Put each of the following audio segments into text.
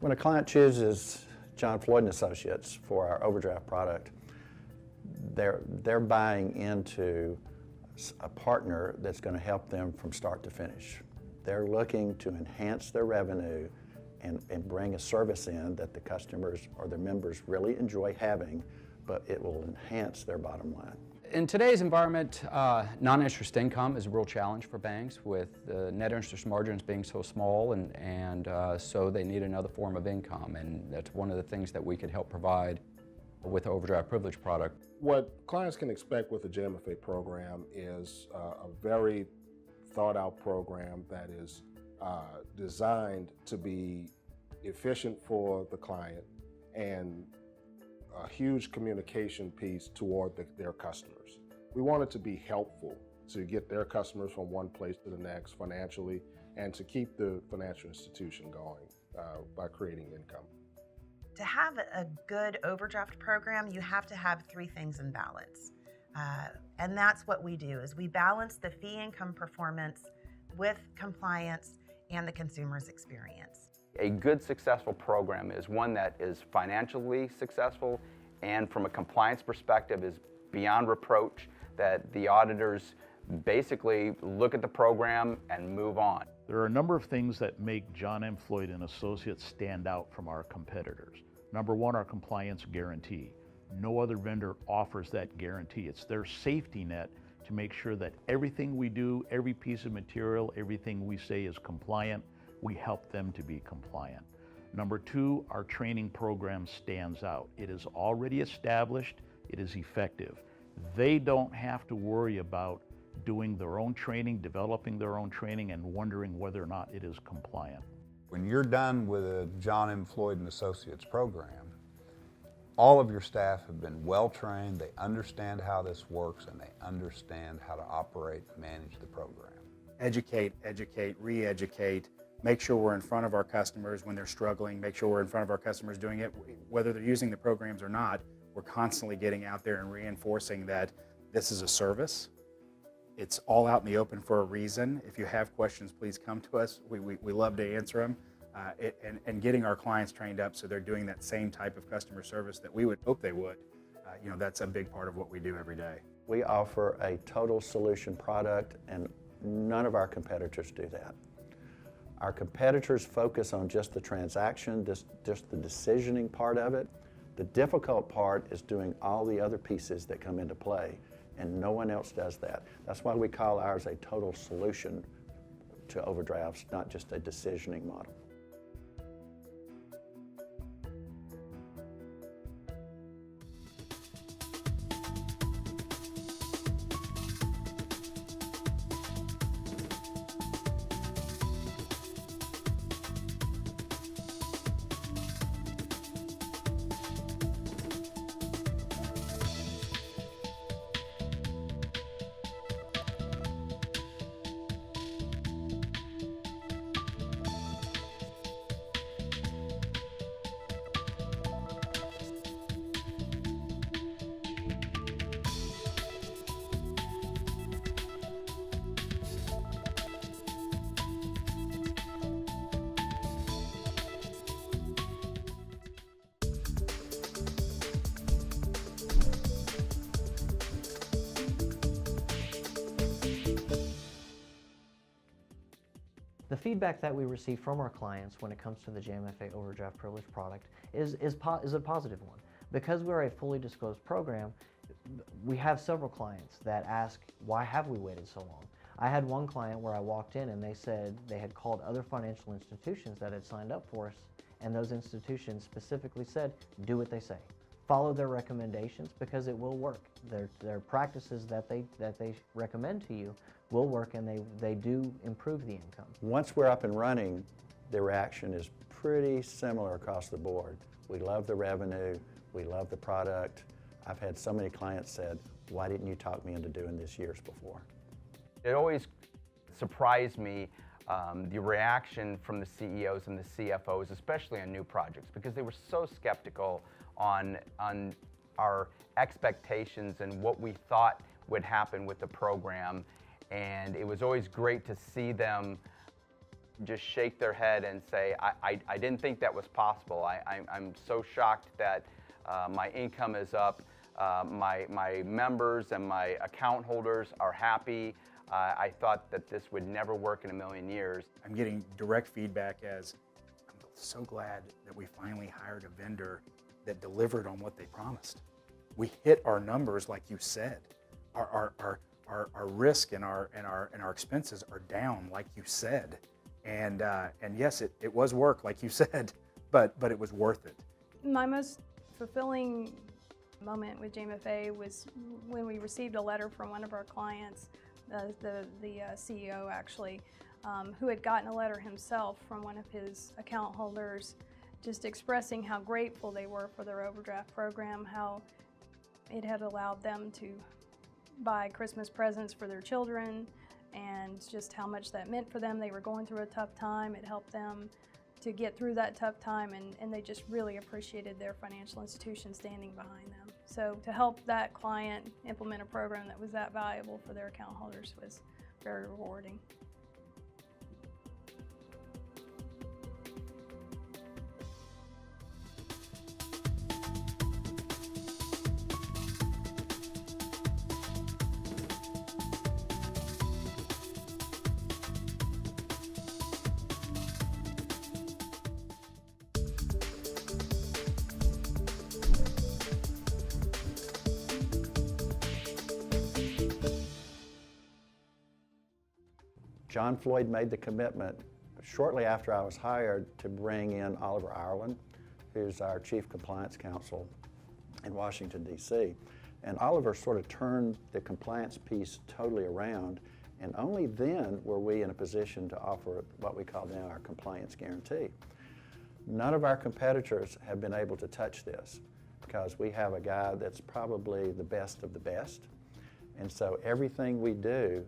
When a client chooses John Floyd & Associates for our overdraft product, they're buying into a partner that's going to help them from start to finish. They're looking to enhance their revenue and bring a service in that the customers or their members really enjoy having, but it will enhance their bottom line. In today's environment, non-interest income is a real challenge for banks with the net interest margins being so small, and so they need another form of income, and that's one of the things that we could help provide with the overdraft privilege product. What clients can expect with the JMFA program is a very thought out program that is designed to be efficient for the client and a huge communication piece toward their customers. We want it to be helpful to get their customers from one place to the next financially and to keep the financial institution going by creating income. To have a good overdraft program, you have to have three things in balance. And that's what we do, is we balance the fee income performance with compliance and the consumer's experience. A good, successful program is one that is financially successful and from a compliance perspective is beyond reproach, that the auditors basically look at the program and move on. There are a number of things that make John M. Floyd & Associates stand out from our competitors. Number one, our compliance guarantee. No other vendor offers that guarantee. It's their safety net to make sure that everything we do, every piece of material, everything we say is compliant. We help them to be compliant. Number two, our training program stands out. It is already established, it is effective. They don't have to worry about doing their own training, developing their own training, and wondering whether or not it is compliant. When you're done with a John M. Floyd & Associates program, all of your staff have been well trained, they understand how this works, and they understand how to operate and manage the program. Educate, re-educate, make sure we're in front of our customers when they're struggling, make sure we're in front of our customers doing it. Whether they're using the programs or not, we're constantly getting out there and reinforcing that this is a service. It's all out in the open for a reason. If you have questions, please come to us. We love to answer them. And getting our clients trained up so they're doing that same type of customer service that we would hope they would. That's a big part of what we do every day. We offer a total solution product, and none of our competitors do that. Our competitors focus on just the transaction, just the decisioning part of it. The difficult part is doing all the other pieces that come into play, and no one else does that. That's why we call ours a total solution to overdrafts, not just a decisioning model. The feedback that we receive from our clients when it comes to the JMFA Overdraft Privilege product is a positive one. Because we're a fully disclosed program, we have several clients that ask, why have we waited so long? I had one client where I walked in and they said they had called other financial institutions that had signed up for us, and those institutions specifically said, do what they say. Follow their recommendations because it will work. Their practices that they recommend to you will work, and they do improve the income. Once we're up and running, the reaction is pretty similar across the board. We love the revenue, we love the product. I've had so many clients said, why didn't you talk me into doing this years before? It always surprised me the reaction from the CEOs and the CFOs, especially on new projects, because they were so skeptical on our expectations and what we thought would happen with the program. And it was always great to see them just shake their head and say, I didn't think that was possible. I'm so shocked that my income is up, my members and my account holders are happy. I thought that this would never work in a million years. I'm getting direct feedback as, I'm so glad that we finally hired a vendor that delivered on what they promised. We hit our numbers like you said. Our risk and our expenses are down like you said. And yes, it was work like you said, but it was worth it. My most fulfilling moment with JMFA was when we received a letter from one of our clients, the CEO actually, who had gotten a letter himself from one of his account holders just expressing how grateful they were for their overdraft program, how it had allowed them to buy Christmas presents for their children, and just how much that meant for them. They were going through a tough time. It helped them to get through that tough time, and they just really appreciated their financial institution standing behind them. So to help that client implement a program that was that valuable for their account holders was very rewarding. John Floyd made the commitment shortly after I was hired to bring in Oliver Ireland, who's our Chief Compliance Counsel in Washington, D.C. And Oliver sort of turned the compliance piece totally around, and only then were we in a position to offer what we call now our compliance guarantee. None of our competitors have been able to touch this because we have a guy that's probably the best of the best. And so everything we do,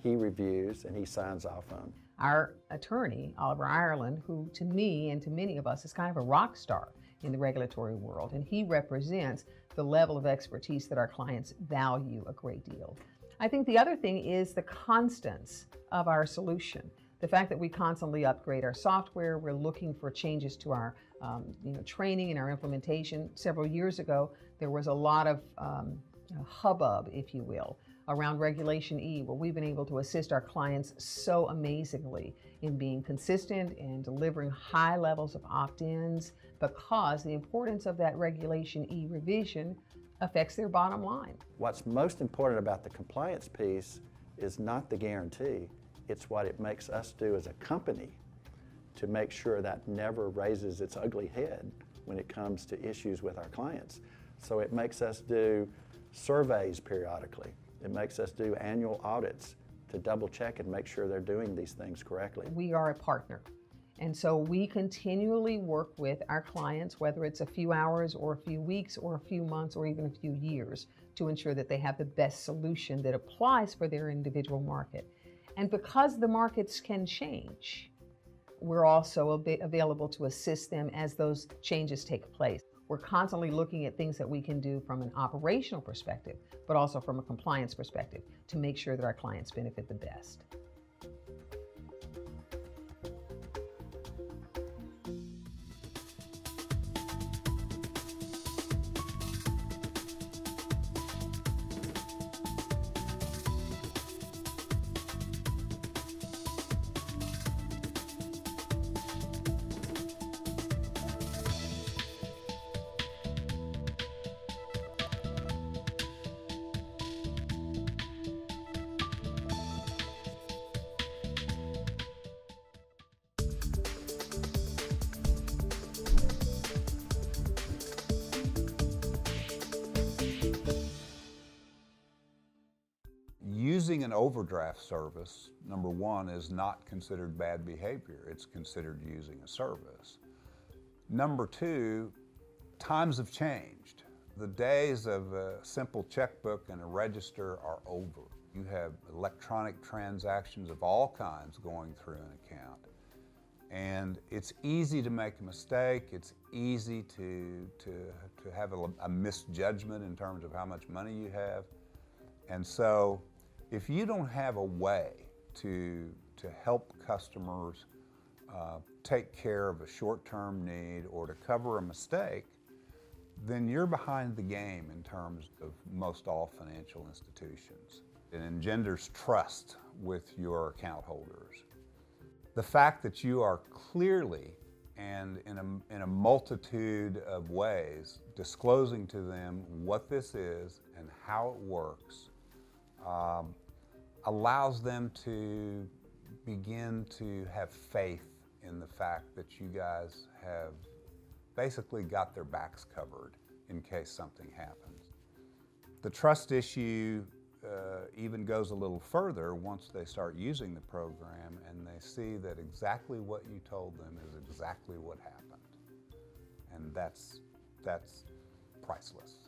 he reviews and he signs off on. Our attorney, Oliver Ireland, who to me and to many of us is kind of a rock star in the regulatory world, and he represents the level of expertise that our clients value a great deal. I think the other thing is the constants of our solution. The fact that we constantly upgrade our software, we're looking for changes to our training and our implementation. Several years ago, there was a lot of hubbub, if you will, around Regulation E, where we've been able to assist our clients so amazingly in being consistent and delivering high levels of opt-ins, because the importance of that Regulation E revision affects their bottom line. What's most important about the compliance piece is not the guarantee, it's what it makes us do as a company to make sure that never raises its ugly head when it comes to issues with our clients. So it makes us do surveys periodically. It makes us do annual audits to double check and make sure they're doing these things correctly. We are a partner, and so we continually work with our clients, whether it's a few hours or a few weeks or a few months or even a few years, to ensure that they have the best solution that applies for their individual market. And because the markets can change, we're also available to assist them as those changes take place. We're constantly looking at things that we can do from an operational perspective, but also from a compliance perspective to make sure that our clients benefit the best. Using an overdraft service, number one, is not considered bad behavior. It's considered using a service. Number two, times have changed. The days of a simple checkbook and a register are over. You have electronic transactions of all kinds going through an account. And it's easy to make a mistake. It's easy to have a misjudgment in terms of how much money you have. And so if you don't have a way to to help customers take care of a short-term need or to cover a mistake, then you're behind the game in terms of most all financial institutions. It engenders trust with your account holders. The fact that you are clearly and in a multitude of ways disclosing to them what this is and how it works allows them to begin to have faith in the fact that you guys have basically got their backs covered in case something happens. The trust issue even goes a little further once they start using the program and they see that exactly what you told them is exactly what happened. And that's priceless.